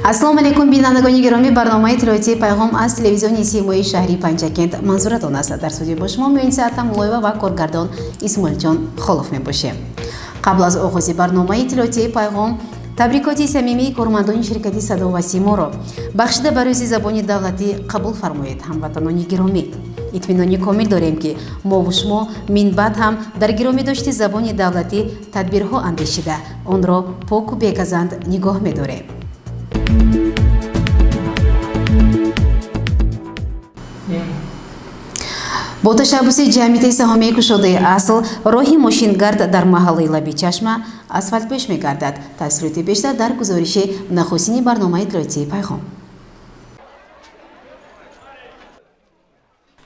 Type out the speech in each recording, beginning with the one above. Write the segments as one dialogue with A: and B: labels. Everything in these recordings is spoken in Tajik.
A: ассалому алейкум бинандагони гироми, барномаи иттилоотии пайғом аз телевизиони симои шаҳри Панҷакент манзуратон аст. Дар студияи бо шумо меоин саатам мулоева ва коргардон Исмоилҷон Холов мебошем. қабл аз оғози барномаи иттилоотии пайғом табрикоти самимии кормандони ширкати Садо ва Симоро бахшида ба рӯзи забони давлатӣ қабул фармоед. ҳамватанони гиромӣ, итминони комил дорем ки мову шумо минбаъд ҳам дар гиромидошти забони давлатӣ тадбирҳо андешида онро поку бегазанд нигоҳ медорем. бо ташаббуси ҷамъияти саҳомии кушодаи асл роҳи мошингард дар маҳаллаи лаби чашма асфалтпӯш мегардад. тафсилоти бештар дар гузориши нахустини барномаи иттилоотии пайғом.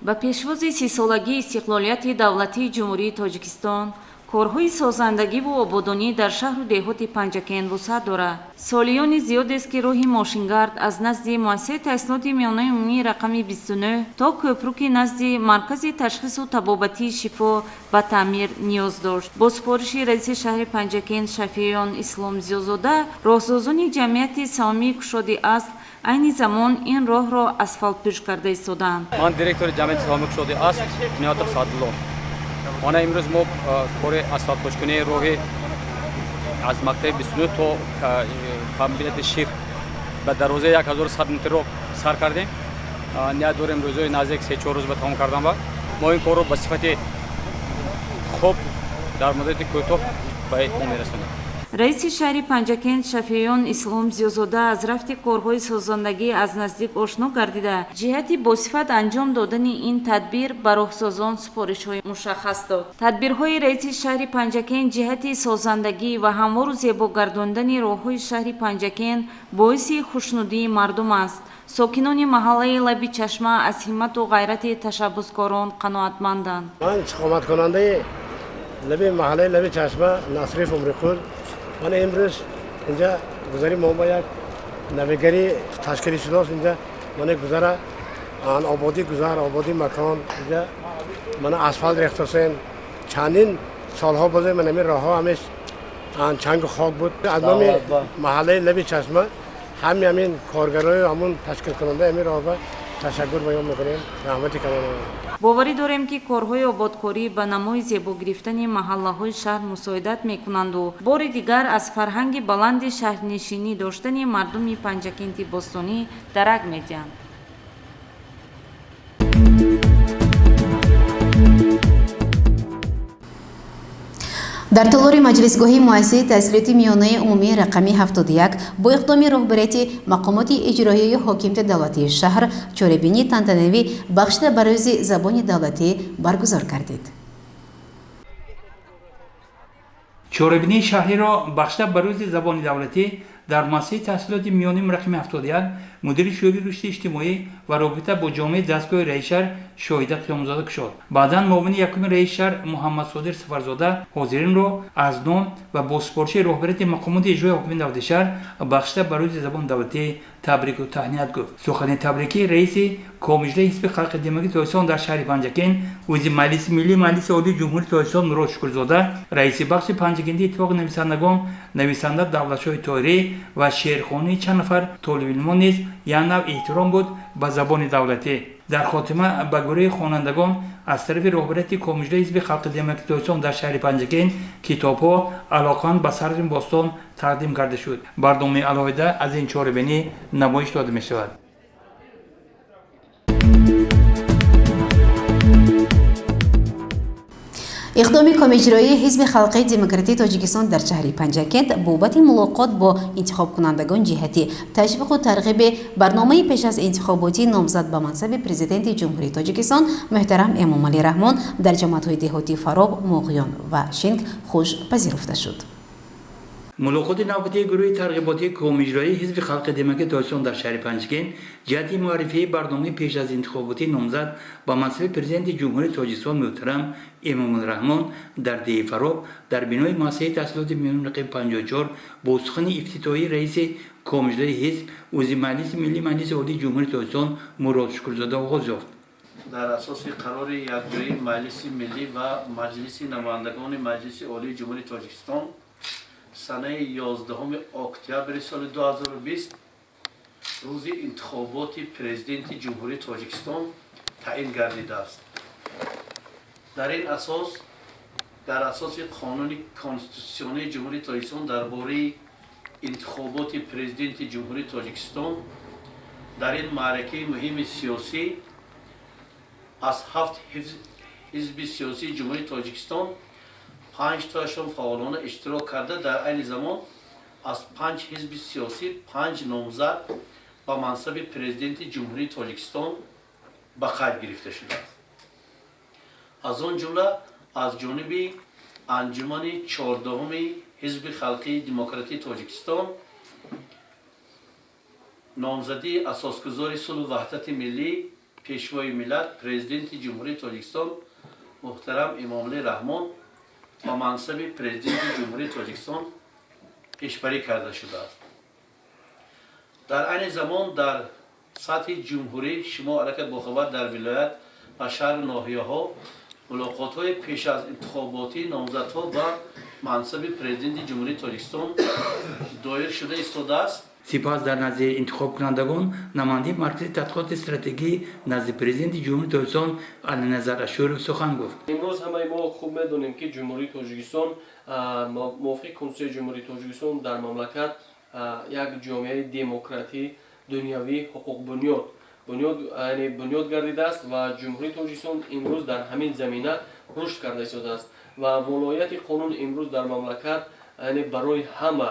B: ба пешвози 30-солагии истиқлолияти давлатии ҷумҳурии Тоҷикистон корҳои созандагӣ ва ободонӣ дар шаҳру деҳоти Панҷакент вусъат дорад. солиёни зиёдест ки роҳи мошингард аз назди муассисаи таҳсилоти миёнаи умумии рақами 29 то кӯпруки назди маркази ташхису табобатии шифо ба таъмир ниёз дошт. бо супориши раиси шаҳри Панҷакент Шафиён Ислом Зиёзода, роҳсозони ҷамъияти саҳомии кушоди асл айни замон ин роҳро асфалтпӯш карда истоданд.
C: ман директори ҷамъияти саҳомии кушоди асл Ниётов Саадулло. Она имрӯз мо кори асфалтпӯшкунии роҳи аз мақтаби 29 то кабинети шир ба дарозаи 1100 метрро сар кардем. ният дорем рӯзои наздик 3-4 рӯз ба тамом кардан ба мо ин корро ба сифати хуб дар муддати кӯтоҳ ба этмом мерасонем.
B: раиси шаҳри Панҷакент Шафиён Ислом Зиёзода аз рафти корҳои созандагӣ аз наздик ошно гардида ҷиҳати босифат анҷом додани ин тадбир ба роҳсозон супоришҳои мушаххас дод. тадбирҳои раиси шаҳри Панҷакент ҷиҳати созандагӣ ва ҳамвору зебо гардондани роҳҳои шаҳри Панҷакент боиси хушнудии мардум аст. сокинони маҳаллаи лаби чашма аз ҳиммату ғайрати ташаббускорон қаноатманданд.
D: ман иstiqomatkунандаи лаби маҳаллаи лаби чашма Насриф Умрикул. من امروز اینجا گذاری ما با یک نویگری تشکیلی شده است. اینجا من گذاره آن آبادی مکان اینجا من اسفالت ریخته است. چندین سالها بوده من این راه ها همیشه آن چنگ و خاک بود. از نام محله لبی چشمه همین کارگرای همون تشکیل کننده این راه با تشکر بیان میکنیم. رحمتی کنم.
B: боварӣ дорем ки корҳои ободкорӣ ба намои зебо гирифтани маҳаллаҳои шаҳр мусоидат мекунанду бори дигар аз фарҳанги баланди шаҳрнишинӣ доштани мардуми Панҷакенти бостонӣ дарак медиҳанд.
A: дар толори маҷлисгоҳи муассисаи таҳсилоти миёнаи умумии рақами 71 бо иқдоми роҳбарияти мақомоти иҷроияи ҳокимияти давлатии шаҳр чорабинии тантанавӣ бахшида ба рӯзи забони давлатӣ баргузор гардид.
E: чорабинии шаҳриро бахшида ба рӯзи забони давлатӣ дар муассисаи таҳсилоти миёнаи рақами 71 мудири шӯъбаи рушди иҷтимоӣ ва робита бо ҷомеаи дастгоҳи раисшаҳр шоҳида қиёмзода кушод. баъдан муовини якуми раисшаҳр Муҳаммад Содир Сафарзода ҳозиринро аз ном ва бо супориши роҳбарияти мақомоти иҷрои ҳокимияти давлати шаҳр бахшида ба рӯзи забони давлатӣ табрику таҳният гуфт. сухани табрикии раиси комиҷраи ҳизби халқи демократии Тоҷикистон дар шаҳри Панҷакент узи маҷлиси миллии маҷлиси олии ҷумҳурии Тоҷикистон Мурод Шукрзода, раиси бахши Панҷакентии иттифоқи нависандагон нависанда Давлатшоҳи Тоҳирӣ ва шерхонии чанд нафар толибилмон низ як нав эҳтиром буд ба забони давлатӣ. дар хотима ба гурӯҳи хонандагон аз тарафи роҳбарияти комиҷраи ҳизби халқи демократии Тоҷикистон дар шаҳри Панҷакент китобҳо алоқаманд ба сарзамини Бостон тақдим карда шуд. барномаи алоҳида аз ин чорабинӣ намоиш дода мешавад.
A: иқдоми комиҷроии ҳизби халқии демократии Тоҷикистон дар шаҳри Панҷакент бобати мулоқот бо интихобкунандагон ҷиҳати ташвиқу тарғиби барномаи пеш аз интихоботии номзад ба мансаби президенти ҷумҳурии Тоҷикистон муҳтарам Эмомалӣ Раҳмон дар ҷамъиятҳои деҳотии Фароб, Моғиён ва Шинг хуш пазируфта шуд.
E: ملاقات نوبتی گروه ترغیباتی کمیجرایی حزب خلق دموکراسی تاجیکستان در شهر پنجگین جهت معرفی برنامه پیش از انتخابات نامزد به منصب پرزیدنت جمهوری تاجیکستان محترم امام الرحمن در ده فراب در بنای مؤسسه تحصیلات میون رقم 54 با سخن افتتاحی رئیس کمیجرایی حزب عضو مجلس ملی مجلس عالی جمهوری تاجیکستان مراد شکرزاده آغاز یافت.
F: در اساس قرار یکجایی مجلس ملی و مجلس نمایندگان مجلس عالی جمهوری تاجیکستان سنه 11 اکتبر سال 2020 روز انتخابات پرزیدنت جمهوری تاجیکستان تعیین گردیده است. در این اساس در اساس قانون کنستیتوسیونی جمهوری تاجیکستان درباره انتخابات پرزیدنت جمهوری تاجیکستان در این معرکه مهم سیاسی از 7 حزب سیاسی جمهوری تاجیکستان 5 تاشون فعالانه اشتراک کرده. در این زمان از 5 حزب سیاسی 5 نامزد با منصب پرزیدنت جمهوری تاجیکستان به قید گرفته شده است. از آن جمله از جانب انجمن 14 حزب خلقی دموکراتی تاجیکستان نامزدی اساسگزار صلح و وحدت ملی پیشوای ملت پرزیدنت جمهوری تاجیکستان محترم امام الرحمن با منصب پرزیدنت جمهوری تاجیکستان پیشبری کرده شده است. در این زمان در سطح جمهوری شما علاقه باخبر در ولایت و شهر و ناحیه ها ملاقات های پیش از انتخاباتی نامزدها با منصب پرزیدنت جمهوری تاجیکستان دایر شده ایستاده است.
E: سپس در نزد انتخاب کنندگان نماینده مرکز تحقیقات استراتژی نزد پرزیدنت جمهوری تاجیکستان علی‌نظر اشور سخن گفت.
G: امروز همه ما خوب میدونیم که جمهوری تاجیکستان موافق کنستیتوسیون جمهوری تاجیکستان در مملکت یک جامعه دموکراتی دنیوی حقوق بنیاد گردیده است و جمهوری تاجیکستان امروز در همین زمینه رشد کرده ایستاده است و ولایت قانون امروز در مملکت برای همه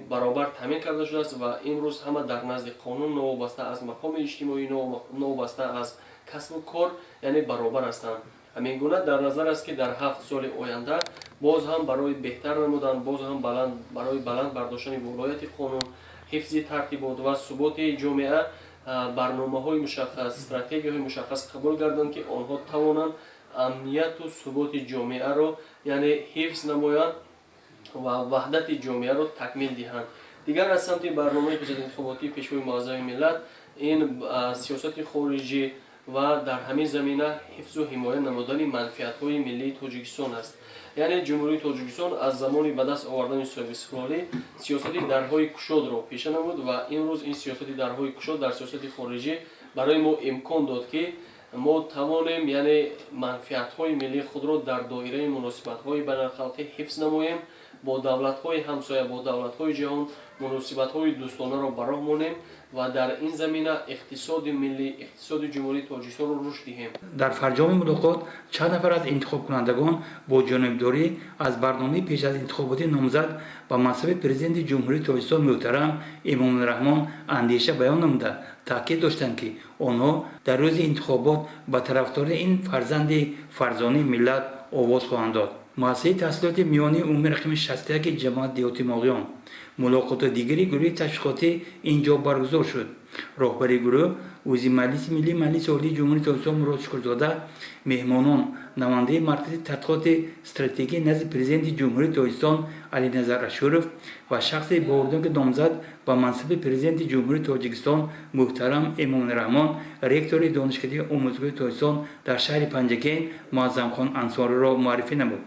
G: برابر تامین کرده شده است و امروز همه در نزد قانون نوابسته از مقام اجتماعی نوابسته از کسب و کار برابر هستند. همین گونه در نظر است که در 7 سال آینده باز هم برای بهتر نمودن، باز هم برای بلند برداشتن ولایت قانون، حفظ ترتیبات و ثبات جامعه برنامه‌های مشخص، استراتژی‌های مشخص قبول گردند که آنها توانند امنیت و ثبات جامعه را حفظ نمایند و وحدت جامعه را تکمیل دهند. دیگر از سمت برنامه پیش از انتخاباتی پیشوای معظم ملت این سیاست خارجی و در همین زمینه حفظ و حمایت نمودن منفعت‌های ملی تاجیکستان است. جمهوری تاجیکستان از زمانی به دست آوردن صاحب استقلالی سیاست درهای گشاد را پیشه نمود و امروز این سیاست درهای گشاد در سیاست خارجی برای ما امکان داد که ما توانیم منفعت‌های ملی خود را در دایره مناسبت‌های بین‌الخلقی حفظ نماییم، با دولت‌های همسایه، با دولت‌های جهان مناسبت‌های دوستانه را براه مانیم و در این زمینه اقتصاد ملی، اقتصاد جمهوری تاجیکستان را رشد دهیم.
E: در فرجام ملاقات چند نفر از انتخاب کنندگان با جانبداری از برنامه پیش از انتخابات نامزد به منصب پرزیدنت جمهوری تاجیکستان محترم امام الرحمن اندیشه بیان نموده تاکید داشتند که آنها در روز انتخابات به طرفدار این فرزند فرزانه ملت آواز خواهند داد. مؤسسه تحصیلات میانی عمومی رقم 61 جماعت دیهاتی ماغیان ملاقات دیگری گروه تشویقاتی اینجا برگزار شد. راهبری گروه عضو مجلس ملی مجلس عالی جمهوری تاجیکستان مراد شکرزاده، مهمانان نماینده مرکز تحقیقات استراتژی نزد پرزیدنت جمهوری تاجیکستان علی‌نظر اشورف و شخص باوردن نامزد به منصب پرزیدنت جمهوری تاجیکستان محترم امام الرحمن رکتور دانشکده آموزگاری تاجیکستان در شهر پنجگین معظم خان انصاری را معرفی نمود.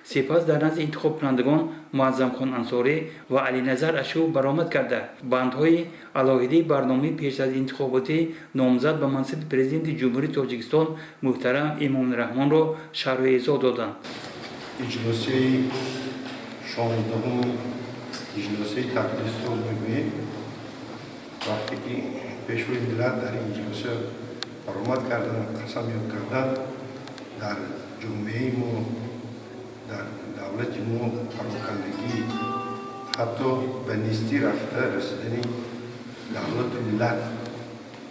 E: سپس در نزد انتخاب کنندگان معظم خان انصاری و علی‌نظر اشور برآمد کرده بندهای علاهده برنامه پیش از انتخاباتی نامزد به منصب پرزیدنت جمهوری تاجیکستان محترم امام الرحمن را شرح ایضاح دادند.
H: اجلاس 16 اجلاس تقدیس رو می‌گوییم. وقتی که پیشوای ملت در این اجلاس برآمد کردن، قسم یاد کردن در جامعه ما، در دولت ما پراکندگی حتی به نیستی رفته رسیدن دولت ملت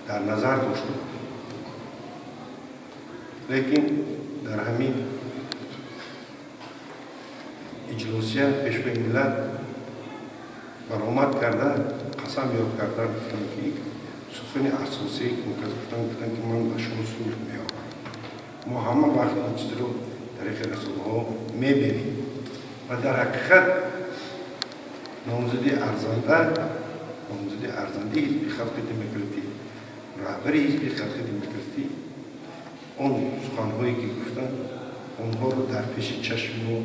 H: در نظر داشت. لیکن در همین اجلاسیه پیشوای ملت برآمد کرده قسم یاد کرده گفتم که سخن اساسی گفتم که من به شما صلح میآورم. ما همه وقت این چیز رو طریق رسانه ها میبینیم و در حقیقت نامزدی ارزنده حزب خلق دموکراتی، رهبر حزب خلق دموکراتی، اون سخنهایی که گفتن اونها رو در پیش چشم ما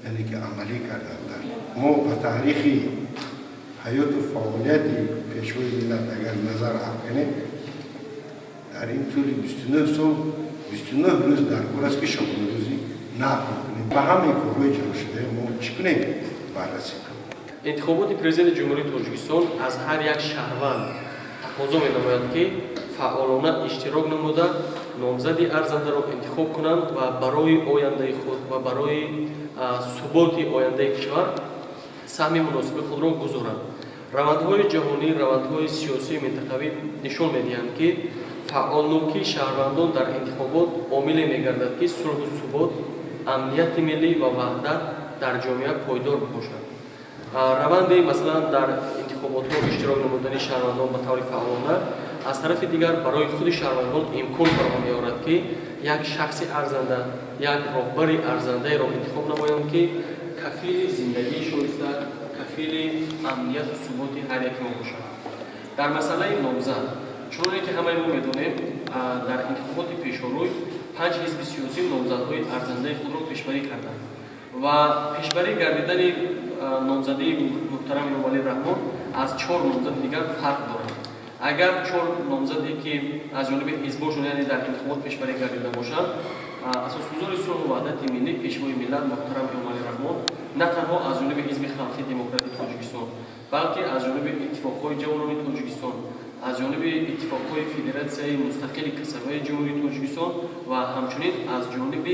H: یعنی که عملی کردن. ما به تاریخ حیات و فعالیت پیشوای ملت اگر نظر افکنیم در این طول 29 سال 29 روز در کل است که شبانه روزی نقل کنیم و همین کارهای اجرا شده ما چکنیم بررسی کنیم.
G: انتخابات پرزیدنت جمهوری تاجیکستان از هر یک شهروند تقاضا می‌نماید که فعالانه اشتراک نموده نامزدی ارزنده را انتخاب کنند و برای آینده خود و برای ثبات آینده کشور سهم مناسب خود را گذارند. روندهای جهانی، روندهای سیاسی منطقوی نشان می‌دهند که فعالنوکی شهروندان در انتخابات عاملی می‌گردد که صلح و ثبات، امنیت ملی و وحدت در جامعه پایدار باشد. روند مثلا در انتخابات ها اشتراک نمودن شهروندان به طور فعالانه از طرف دیگر برای خود شهروندان امکان فراهم می‌آورد که یک شخص ارزنده، یک رهبر ارزنده را انتخاب نمایند که کفیل زندگی شایسته، کفیل امنیت و ثبات هر یک ما باشد. در مسئله نامزد چون که همه ما می‌دانیم در انتخابات پیش‌روی 5 حزب سیاسی نامزدهای ارزنده خود را پیشبری کردند و پیشبری گردیدن نامزدی محترم امامعلی رحمان از 4 نامزد دیگر فرق دارد. اگر 4 نامزدی که از جانب حزبشون یعنی در انتخابات پیشبری گردیده باشند، اساسگذار صلح و وحدت ملی پیشوای ملت محترم امامعلی رحمان نه تنها از جانب حزب خلق دموکراتی تاجیکستان بلکه از جانب اتفاق‌های جوانان تاجیکستان، از جانب اتفاق‌های فدراسیای مستقل کسب‌های جمهوری تاجیکستان و همچنین از جانب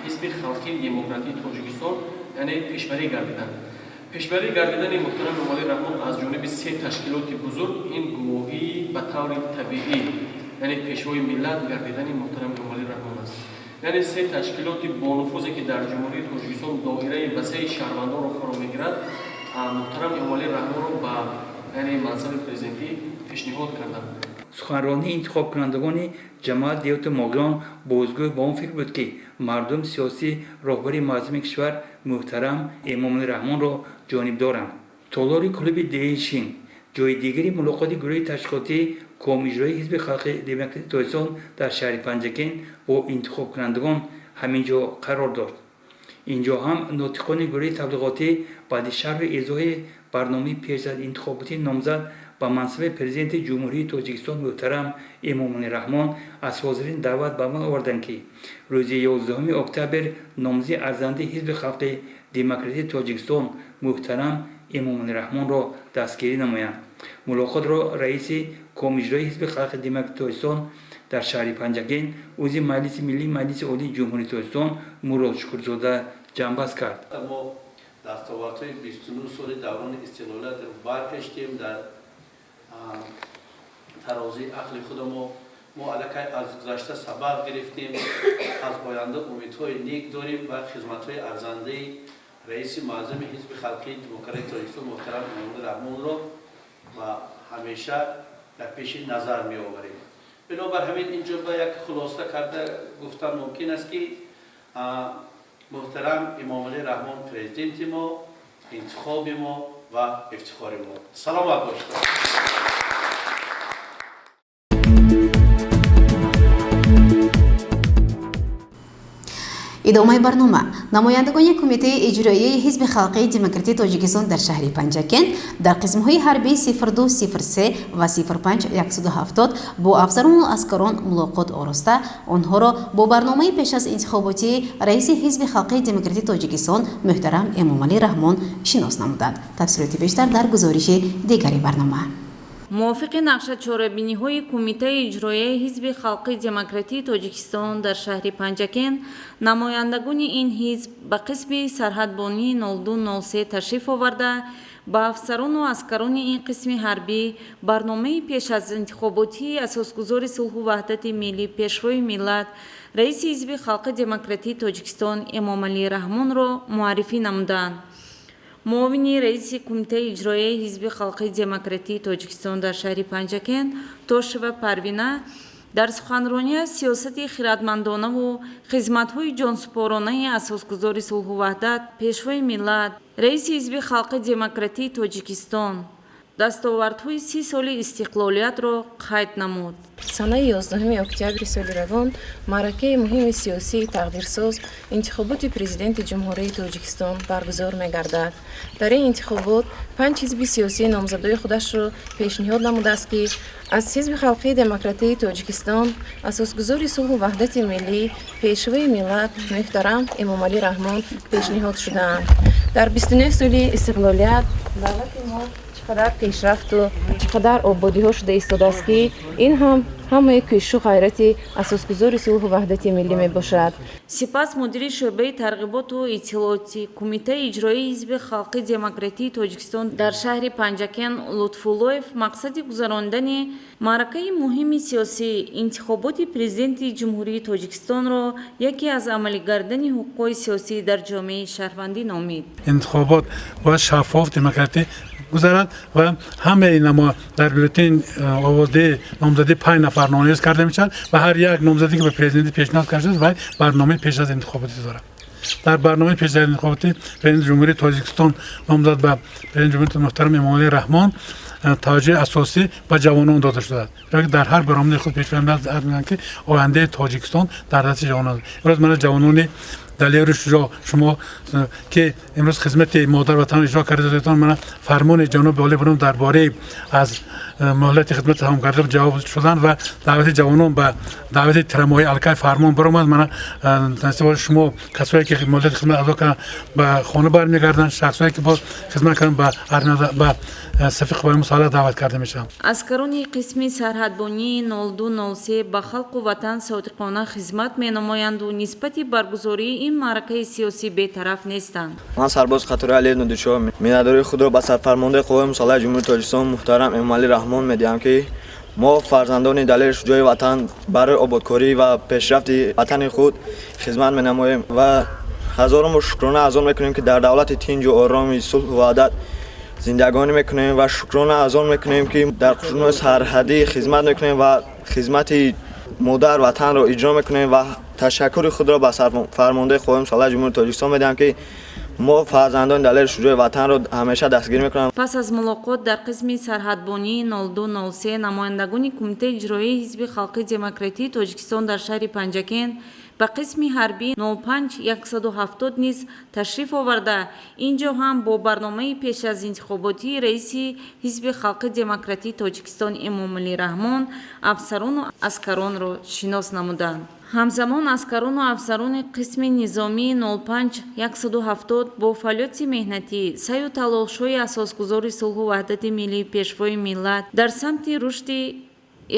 G: حزب خلق دموکراتی تاجیکستان یعنی پیشبری گردیدن. پیشبری گردیدن محترم امامعلی رحمان از جانب 3 تشکیلات بزرگ این گواهی به طور طبیعی یعنی پیشوای ملت گردیدن محترم امامعلی رحمان است. یعنی 3 تشکیلات با نفوذی که در جمهوری تاجیکستان دایره وسیع شهروندان را فرا میگیرد محترم امامعلی رحمان را به یعنی منصب پرزیدنتی پیشنهاد کردند.
E: سخنرانی انتخاب کنندگان جماعت دیوت ماگران بازگوی با اون فکر بود که مردم سیاسی راهبر معظم کشور محترم امامعلی رحمان را جانب دارند. تالار کلوب دیشین جای دیگری ملاقات گروه تشکیلاتی کام اجرایی حزب خلق دموکراتی تاجیکستان در شهر پنجکن با انتخاب کنندگان همینجا قرار داشت. اینجا هم ناطقان گروه تبلیغاتی بعد شرح اجرای برنامه پیش از انتخاباتی نامزد با منصب پرزیدنت جمهوری تاجیکستان محترم امامعلی رحمان از حاضرین دعوت به عمل آوردند که روز 11 اکتبر نامزد ارزنده حزب خلق دموکراتی تاجیکستان محترم امامعلی رحمان را دستگیری نمایند. ملاقات را رئیس کام اجرایی حزب خلق دموکراتی تاجیکستان در شهر پنجکن عضو مجلس ملی مجلس عالی جمهوری تاجیکستان مراد شکرزاده جنببست کرد.
F: ما دستاوردهای 29 سال دوران استقلال رو برگشتیم در ترازی عقل خود ما علاقه از گذشته سبق گرفتیم، از آینده امیدهای نیک داریم و خدمت‌های ارزنده رئیس معظم حزب خلقی دموکراتی تاجیکستان محترم امامعلی رحمان را و همیشه در پیش نظر می آوریم. بنابر همین اینجا با یک خلاصه کرده گفتن ممکن است که محترم امامعلی رحمان پرزیدنت ما، انتخاب ما و افتخار ما. سلامت باشید.
A: ادامه برنامه نمایندگان کمیته اجرایی حزب خلق دموکراتی تاجیکستان در شهر پنجکن در قسم‌های حربی 02 03 و 05 170 با افسران و عسکران ملاقات آراسته آنها را با برنامه پیش از انتخاباتی رئیس حزب خلق دموکراتی تاجیکستان محترم امامعلی رحمان شناس نمودند. تفصیلات بیشتر در گزارش دیگری برنامه.
B: موافق نقشه چاره‌بینی‌های کمیته اجرایی حزب خلق دموکراتی تاجیکستان در شهر پنجکن نمایندگان این حزب به قسم سرحدبانی 0203 تشریف آورده با افسران و عسکران این قسم حربی برنامه پیش از انتخاباتی اساسگذار صلح و وحدت ملی پیشروی ملت رئیس حزب خلق دموکراتی تاجیکستان امامعلی رحمان را معرفی نمودند. муовини раиси кумитаи иҷроияи ҳизби халқии демократии тоҷикистон дар шаҳри панҷакент тошева парвина дар суханронияш сиёсати хиратмандонаву хизматҳои ҷонсупоронаи асосгузори сулҳу ваҳдат пешвои миллат раиси ҳизби халқии демократии тоҷикистон дастовардҳои 30 соли истиқлолиятро қайд намуд.
I: санаи 11 октябри соли равон маъракаи муҳими сиёсии тақдирсоз интихоботи президенти ҷумҳурии тоҷикистон баргузор мегардад. дар ин интихобот 5 ҳизби сиёсӣ номзадои худашро пешниҳод намудааст ки аз ҳизби халқии демократии тоҷикистон асосгузори сулҳу ваҳдати миллӣ пешвои миллат муҳтарам эмомалӣ раҳмон пешниҳод шудаанд. дар 29 соли истиқлолият давлати мо чиқадар пешрафту чиқадар ободиҳо шуда истодааст ки ин ҳам ҳамаи кӯшу ғайрати асосгузори сулҳу ваҳдати миллӣ мебошад.
B: сипас мудири шӯъбаи тарғиботу иттилоотӣ кумитаи иҷроии ҳизби халқии демократии тоҷикистон дар шаҳри панҷакент лутфуллоев мақсади гузарондани маъракаи муҳими сиёсӣ интихоботи президенти ҷумҳурии тоҷикистонро яке аз амалӣ ҳуқуқҳои сиёсӣ дар ҷомеаи шаҳрвандӣ номид.
J: интихобот бояд шаффоф демократӣ гузарад ва ҳамаи намо дар бюллетени овоздеҳи номзадӣ 5 нафар номзад карда мешавад ва ҳар як номзадӣ ки ба президентӣ пешниҳод карда шуд вай барномаи пеш аз интихоботӣ дорад. дар барномаи пеш аз интихоботӣ президенти ҷумҳурии тоҷикистон номзад ба президенти ҷумҳурии муҳтарам эмомалӣ раҳмон таваҷҷӯҳи асосӣ ба ҷавонон дода шудааст. дар ҳар баромади худ пешвоӣ мекунанд ки ояндаи тоҷикистон дар дасти ҷавонон. имрӯз мана ҷавонони далери шуҷоъ шумо ки имрӯз хизмати модар ватан иҷро кардаатон мана фармони ҷаноби олӣ баром дар бораи аз муҳлати хидмати ҳамкардӣ ҷавоб шуданд ва даъвати ҷавонон ба даъвати тирамоҳӣ алкай фармон баромад. мана насиб шумо касое ки муҳлати хидмат адо карданд ба хона бармегарданд, шахсое ки боз хизмат карданд ба сафи қувваи мусаллаҳ даъват карда мешаванд.
B: аскарони қисми сарҳадбонии 0203 ба халқу ватан содиқона хизмат менамоянду нисбати баргузории ин маъракаи сиёсӣ бетараф нестанд.
K: ман сарбози қатори алиев нудишоҳ миннатдории худро ба сарфармондаи қувваи мусаллаҳи ҷумҳурии тоҷикистон муҳтарам эмомалӣ раҳмон медиҳам ки мо фарзандони далери шуҷои ватан барои ободкорӣ ва пешрафти ватани худ хизмат менамоем ва ҳазоруму шукрона аз он мекунем ки дар давлати тинҷу ороми сулҳу ваҳдат зиндагонӣ мекунем ва шукрона аз он мекунем ки дар қушунои сарҳадӣ хизмат мекунем ва хизмати модар ватанро иҷро мекунем ва ташаккури худро ба сарфармондаи қувваи мусаллаҳи ҷумҳурии тоҷикистон медиҳам ки мо фарзандони далери шуҷои ватанро ҳамеша дастгирӣ мекунам.
B: пас аз мулоқот дар қисми сарҳадбонии 0203 намояндагони кумитаи иҷроии ҳизби халқии демократии тоҷикистон дар шаҳри панҷакент ба қисми ҳарбии 05-170 низ ташриф оварда инҷо ҳам бо барномаи пеш аз интихоботии раиси ҳизби халқии демократии тоҷикистон эмомалӣ раҳмон афсарону аскаронро шинос намуданд. ҳамзамон аскарону афсарони қисми низомии 05-170 бо фаъолияти меҳнатӣ саю талошҳои асосгузори сулҳу ваҳдати миллӣ пешвои миллат дар самти рушди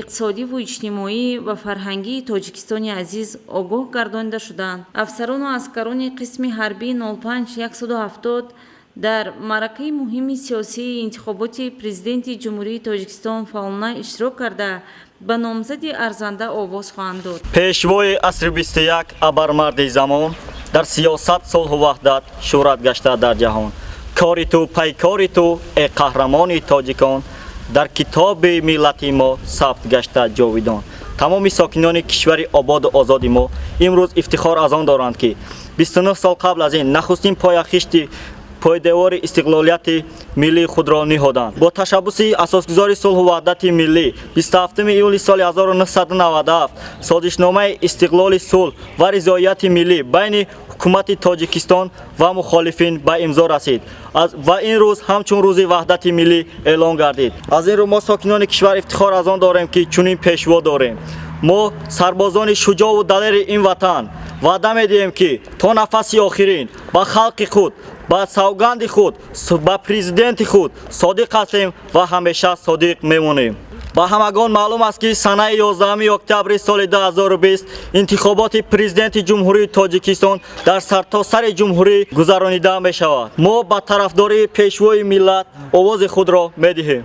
B: иқтисодиву иҷтимоӣ ва фарҳангии тоҷикистони азиз огоҳ гардонида шуданд. афсарону аскарони қисми ҳарбии 05-170 дар маъракаи муҳими сиёсии интихоботи президенти ҷумҳурии тоҷикистон фаъолона иштирок карда ба номзади арзанда овоз хоҳанд дод.
L: пешвои асри 21 абармарди замон дар сиёсат сулҳу ваҳдат шӯҳрат гашта дар ҷаҳон. кори ту пайкори ту э қаҳрамони тоҷикон дар китоби миллати мо сабт гашта ҷовидон. тамоми сокинони кишвари ободу озоди мо имрӯз ифтихор аз он доранд ки 29 сол қабл аз ин нахустин пояхишти пойдевори истиқлолияти миллии худро ниҳоданд. бо ташаббуси асосгузори сулҳу ваҳдати миллӣ 27 июли соли 1997 созишномаи истиқлоли сулҳ ва ризоияти миллӣ байни ҳукумати тоҷикистон ва мухолифин ба имзо расид ва ин рӯз ҳамчун рӯзи ваҳдати миллӣ эълон гардид. аз ин рӯ мо сокинони кишвар ифтихор аз он дорем ки чунин пешво дорем. мо сарбозони шуҷоъу далери ин ватан ваъда медиҳем ки то нафаси охирин ба халқи худ ба савганди худ ба президенти худ содиқ ҳастем ва ҳамеша содиқ мемонем. ба ҳамагон маълум аст ки санаи 11 октябри соли 2020 интихоботи президенти ҷумҳурии тоҷикистон дар сартосари ҷумҳурӣ гузаронида мешавад. мо ба тарафдории пешвои миллат овози худро медиҳем.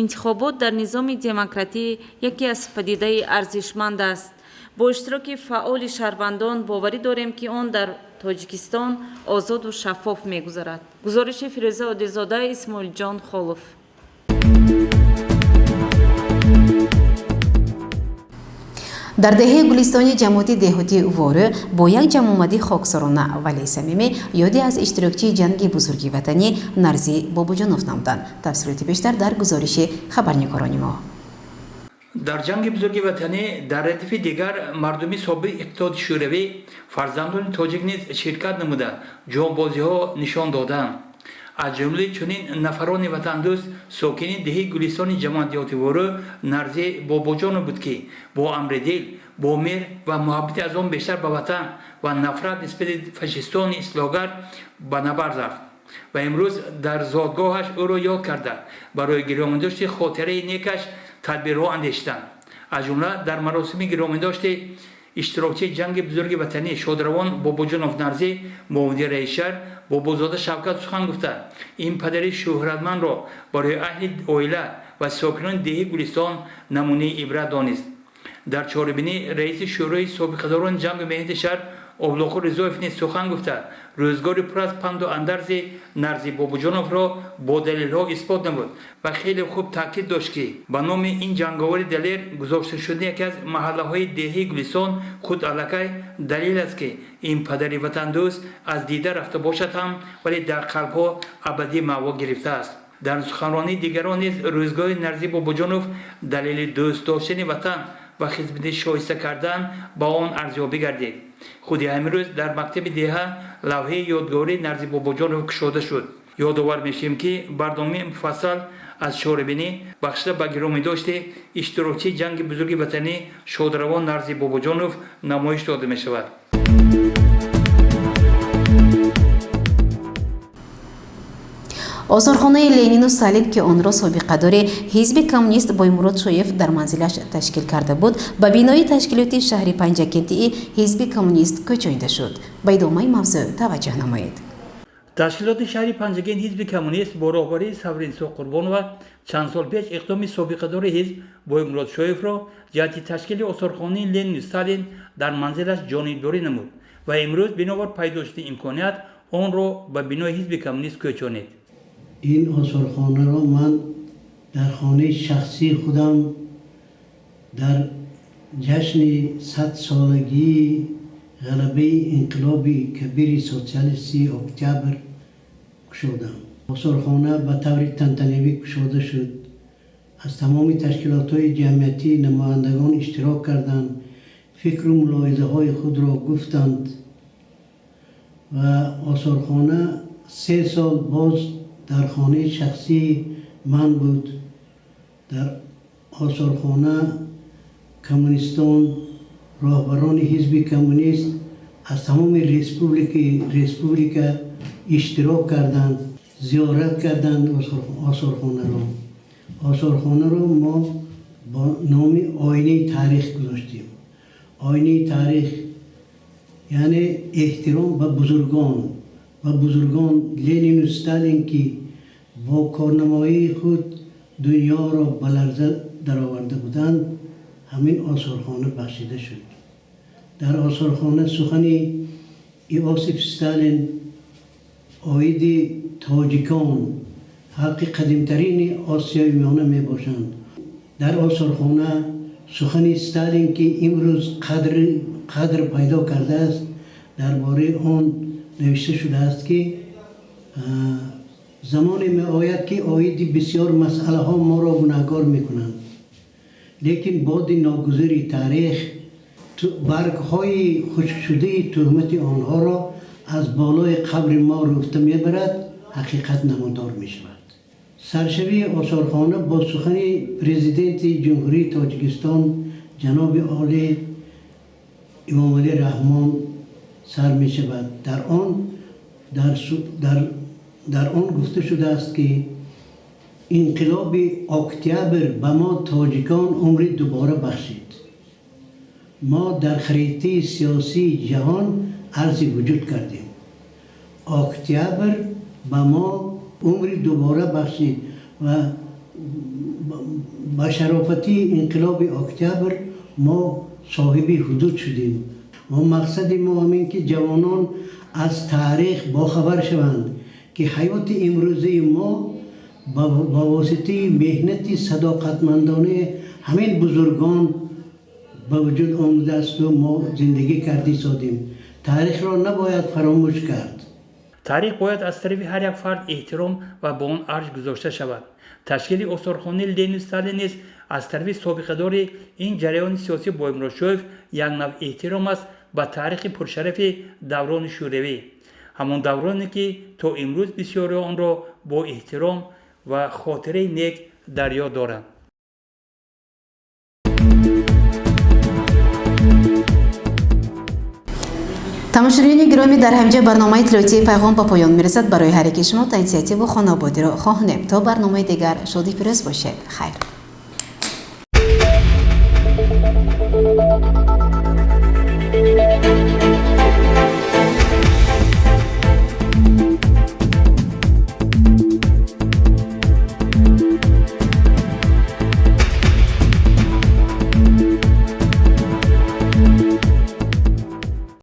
B: интихобот дар низоми демократӣ яке аз падидаи арзишманд аст. бо иштироки фаъоли шаҳрвандон боварӣ дорем ки он дар тоҷикистон озоду шаффоф мегузарад. гузориши фирӯза одилзода, исмоилҷон холов.
A: дар деҳаи гулистони ҷамоати деҳотии ворӣ бо як ҷамъомадӣ хоксорона валии самимӣ ёде аз иштирокчии ҷанги бузурги ватанӣ Нарзӣ Бобуҷонов намуданд. тафсилоти бештар дар гузориши хабарнигорони мо.
E: дар ҷанги бузурги ватанӣ дар радифи дигар мардуми собиқ иқтитиҳоди шӯравӣ фарзандони тоҷик низ ширкат намуда ҷонбозиҳо нишон доданд. аз ҷумла чунин нафарони ватандӯст сокини деҳаи гулистони ҷамоати деҳоти ворӯ Нарзӣ Бобуҷонов буд ки бо амри дил бо меҳр ва муҳаббати аз он бештар ба ватан ва нафрат нисбати фашистони ислоҳгар ба набар рафт ва имрӯз дар зодгоҳаш ӯро ёд карда барои гиромидошти хотираи некаш тадбирҳо андештанд. аз ҷумла дар маросими гиромидошти иштирокчии ҷанги бузурги ватанӣ шодравон Бобуҷонов Нарзӣ муовини раисшаҳр Бобозода Шавкат сухан гуфта ин падари шӯҳратмандро барои аҳли оила ва сокинони деҳаи гулистон намунаи ибрат донист. дар чорабинӣ раиси шӯрои собиқадорони ҷамъи меҳнати шаҳр Облоқу Ризоев низ сухан гуфта рӯзгори пур аз панду андарзи Нарзӣ Бобуҷоновро бо далелҳо исбот намуд ва хеле хуб таъкид дошт ки ба номи ин ҷанговари далер гузошта шудани яке аз маҳаллаҳои деҳаи гулистон худ аллакай далел аст ки ин падари ватандӯст аз дида рафта бошад ҳам вале дар қалбҳо абадӣ маъво гирифтааст. дар суханронии дигарон низ рӯзгори Нарзӣ Бобуҷонов далели дӯст доштани ватан ва хизмати шоиста кардан ба он арзёбӣ гардид. худи ҳамин дар мактаби деҳа лавҳаи ёдгории Нарзӣ Бобуҷонов кушода шуд. ёдовар мешавем ки барномаи муфассал аз чорабинӣ бахшида ба гиромидошти иштирокчии ҷанги бузурги ватанӣ шодравон Нарзӣ Бобуҷонов намоиш дода мешавад.
A: озорхонаи Ленину Салим ки онро собиқадори ҳизби коммунист Боймурод Шоев дар манзилаш ташкил карда буд ба бинои ташкилоти шаҳри панҷакентии ҳизби коммунист кӯчонида шуд. ба идомаи мавзӯъ таваҷҷӯҳ намоед.
E: ташкилоти шаҳри Панҷакент ҳизби коммунист бо роҳбарии Савринсо Қурбонова чанд сол пеш иқдоми собиқадори ҳизб Боймурод Шоевро ҷиҳати ташкили озорхонаи Ленину Салим дар манзилаш ҷонибдорӣ намуд ва имрӯз биновар пайдо шудани имконият онро ба бинои ҳизби коммунист кӯчонид.
M: این آثارخانه را من در خانه شخصی خودم در جشن 100 سالگی غلبه انقلاب کبیر سوسیالیستی اکتبر گشودم. آثارخانه به طور تنتنه‌ای گشوده شد. از تمام تشکیلات‌های جمعیتی نمایندگان اشتراک کردند، فکر و ملاحظه‌های خود را گفتند و آثارخانه 3 سال باز در خانه شخصی من بود. در آثارخانه کمونیستان راهبران حزب کمونیست از تمام ریسپوبلیکا اشتراک کردند، زیارت کردند آثارخانه را. آثارخانه را ما با نام آینه تاریخ گذاشتیم. آینه تاریخ یعنی احترام به بزرگان و بزرگان لنین و استالین که با کارنمایی خود دنیا را به لرزه درآورده بودند همین آثارخانه بخشیده شد. در آثارخانه سخن ایوسیف استالین عاید تاجیکان حق قدیمترین آسیای میانه می باشند. در آثارخانه سخن استالین که امروز قدر پیدا کرده است درباره آن نوشته شده است که زمانی می آید که آید بسیار مسئله ها ما را گناهکار می کنند، لیکن بعد ناگزیری تاریخ برگ های خشک شده تهمت آنها را از بالای قبر ما رفته می برد، حقیقت نمودار می شود. سرشوی آثارخانه با سخن پرزیدنت جمهوری تاجیکستان جناب عالی امام علی رحمان سر می شود. در آن گفته شده است که انقلاب اکتبر به ما تاجیکان عمر دوباره بخشید. ما در خریطه سیاسی جهان ارزی وجود کردیم. اکتبر به ما عمر دوباره بخشید و با شرافتی انقلاب اکتبر ما صاحب حدود شدیم و مقصد ما همین که جوانان از تاریخ باخبر شوند که حیات امروزی ما با واسطه مهنت صداقتمندانه همین بزرگان به وجود آمده است و ما زندگی کردی سادیم. تاریخ را نباید فراموش کرد.
E: تاریخ باید از طرف هر یک فرد احترام و به آن ارج گذاشته شود. تشکیل استخوان‌خانه لنین استالین نیز از طرف سابقه‌دار این جریان سیاسی با امروشوف یک نوع احترام است به تاریخ پرشرف دوران شوروی، همان دورانی که تا امروز بسیاری آن را با احترام و خاطره نیک در یاد دارند.
A: тамошобинони гиромӣ дар ҳамҷа барномаи тиловатии пайғом ба поён мерасад. барои ҳар яки шумо таъсиятиву хонободиро хоҳонем. то барномаи дигар шодӣ пирӯз бошед. хайр.